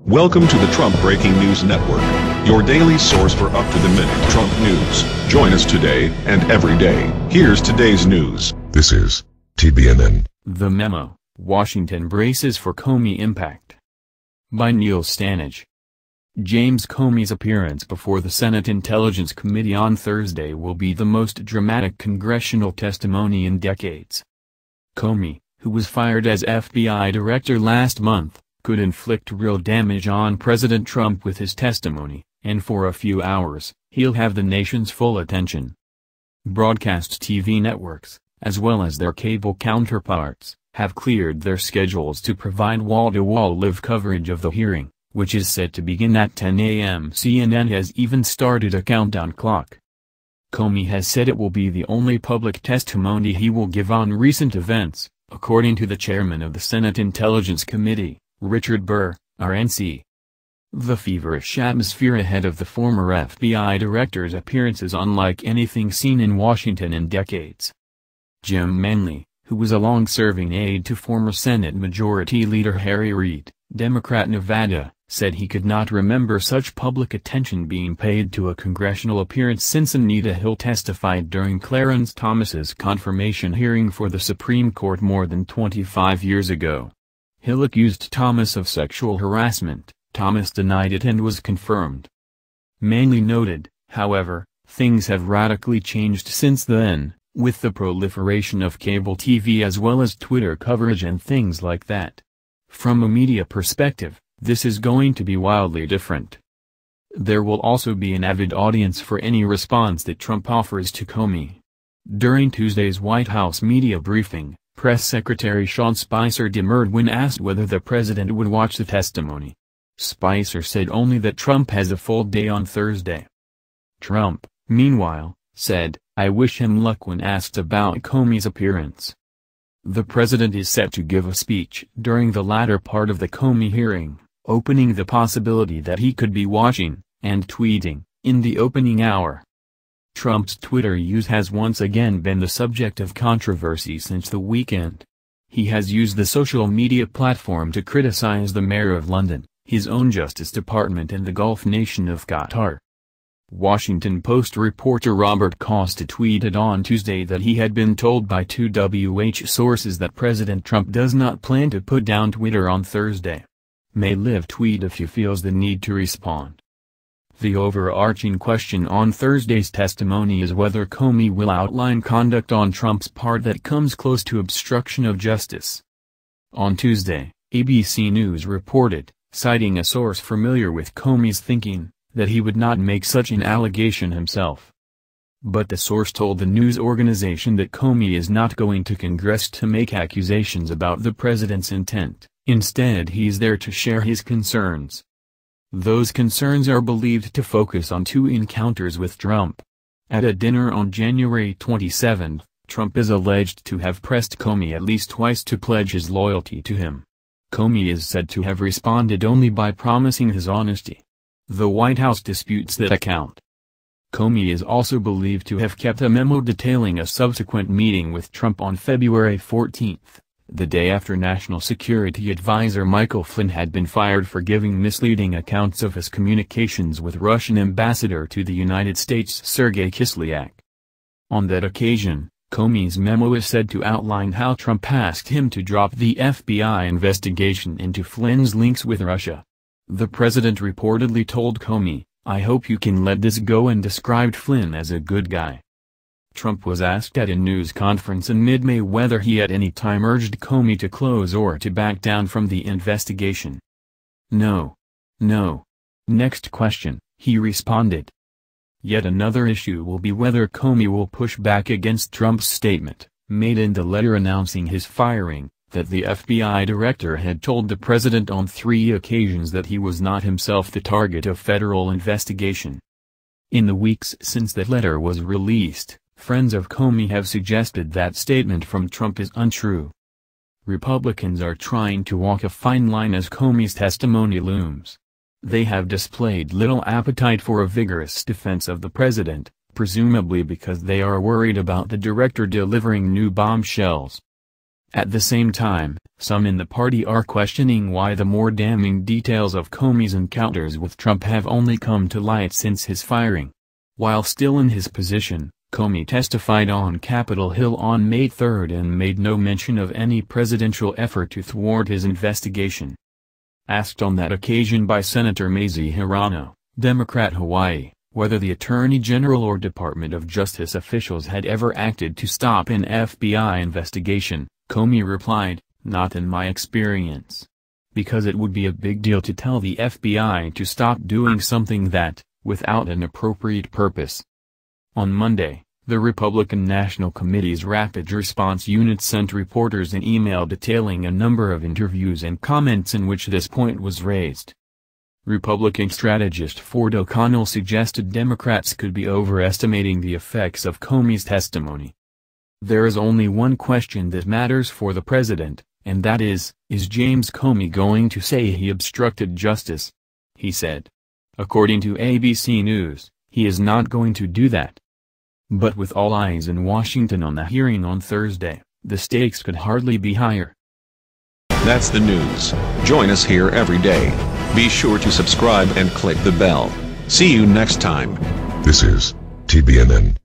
Welcome to the Trump Breaking News Network, your daily source for up-to-the-minute Trump news. Join us today and every day. Here's today's news. This is TBNN. The MEMO Washington braces for Comey impact. By Neil Stanage. James Comey's appearance before the Senate Intelligence Committee on Thursday will be the most dramatic congressional testimony in decades. Comey, who was fired as FBI director last month, could inflict real damage on President Trump with his testimony, and for a few hours, he'll have the nation's full attention. Broadcast TV networks, as well as their cable counterparts, have cleared their schedules to provide wall-to-wall live coverage of the hearing, which is set to begin at 10 a.m. CNN has even started a countdown clock. Comey has said it will be the only public testimony he will give on recent events, according to the chairman of the Senate Intelligence Committee, Richard Burr, R-N.C. The feverish atmosphere ahead of the former FBI director's appearance is unlike anything seen in Washington in decades. Jim Manley, who was a long-serving aide to former Senate Majority Leader Harry Reid, Democrat Nevada, said he could not remember such public attention being paid to a congressional appearance since Anita Hill testified during Clarence Thomas's confirmation hearing for the Supreme Court more than 25 years ago. Hill accused Thomas of sexual harassment. Thomas denied it and was confirmed. Manley noted, however, things have radically changed since then, with the proliferation of cable TV as well as Twitter coverage and things like that. From a media perspective, this is going to be wildly different. There will also be an avid audience for any response that Trump offers to Comey. During Tuesday's White House media briefing, Press Secretary Sean Spicer demurred when asked whether the president would watch the testimony. Spicer said only that Trump has a full day on Thursday. Trump, meanwhile, said, "I wish him luck" when asked about Comey's appearance. The president is set to give a speech during the latter part of the Comey hearing, opening the possibility that he could be watching, and tweeting, in the opening hour. Trump's Twitter use has once again been the subject of controversy since the weekend. He has used the social media platform to criticize the mayor of London, his own Justice Department and the Gulf nation of Qatar. Washington Post reporter Robert Costa tweeted on Tuesday that he had been told by two sources that President Trump does not plan to put down Twitter on Thursday. May live tweet if he feels the need to respond. The overarching question on Thursday's testimony is whether Comey will outline conduct on Trump's part that comes close to obstruction of justice. On Tuesday, ABC News reported, citing a source familiar with Comey's thinking, that he would not make such an allegation himself. But the source told the news organization that Comey is not going to Congress to make accusations about the president's intent, instead he's there to share his concerns. Those concerns are believed to focus on two encounters with Trump. At a dinner on January 27, Trump is alleged to have pressed Comey at least twice to pledge his loyalty to him. Comey is said to have responded only by promising his honesty. The White House disputes that account. Comey is also believed to have kept a memo detailing a subsequent meeting with Trump on February 14, the day after National Security Advisor Michael Flynn had been fired for giving misleading accounts of his communications with Russian Ambassador to the United States Sergei Kislyak. On that occasion, Comey's memo is said to outline how Trump asked him to drop the FBI investigation into Flynn's links with Russia. The president reportedly told Comey, "I hope you can let this go," and described Flynn as a good guy. Trump was asked at a news conference in mid-May whether he at any time urged Comey to close or to back down from the investigation. "No. No. Next question," he responded. Yet another issue will be whether Comey will push back against Trump's statement, made in the letter announcing his firing, that the FBI director had told the president on 3 occasions that he was not himself the target of federal investigation. In the weeks since that letter was released, friends of Comey have suggested that statement from Trump is untrue. Republicans are trying to walk a fine line as Comey's testimony looms. They have displayed little appetite for a vigorous defense of the president, presumably because they are worried about the director delivering new bombshells. At the same time, some in the party are questioning why the more damning details of Comey's encounters with Trump have only come to light since his firing. While still in his position, Comey testified on Capitol Hill on May 3 and made no mention of any presidential effort to thwart his investigation. Asked on that occasion by Senator Mazie Hirono, Democrat Hawaii, whether the Attorney General or Department of Justice officials had ever acted to stop an FBI investigation, Comey replied, "Not in my experience. Because it would be a big deal to tell the FBI to stop doing something that, without an appropriate purpose." On Monday, the Republican National Committee's Rapid Response Unit sent reporters an email detailing a number of interviews and comments in which this point was raised. Republican strategist Ford O'Connell suggested Democrats could be overestimating the effects of Comey's testimony. "There is only one question that matters for the president, and that is James Comey going to say he obstructed justice?" he said. According to ABC News, he is not going to do that. But with all eyes in Washington on the hearing on Thursday, the stakes could hardly be higher. That's the news. Join us here every day. Be sure to subscribe and click the bell. See you next time. This is TBNN.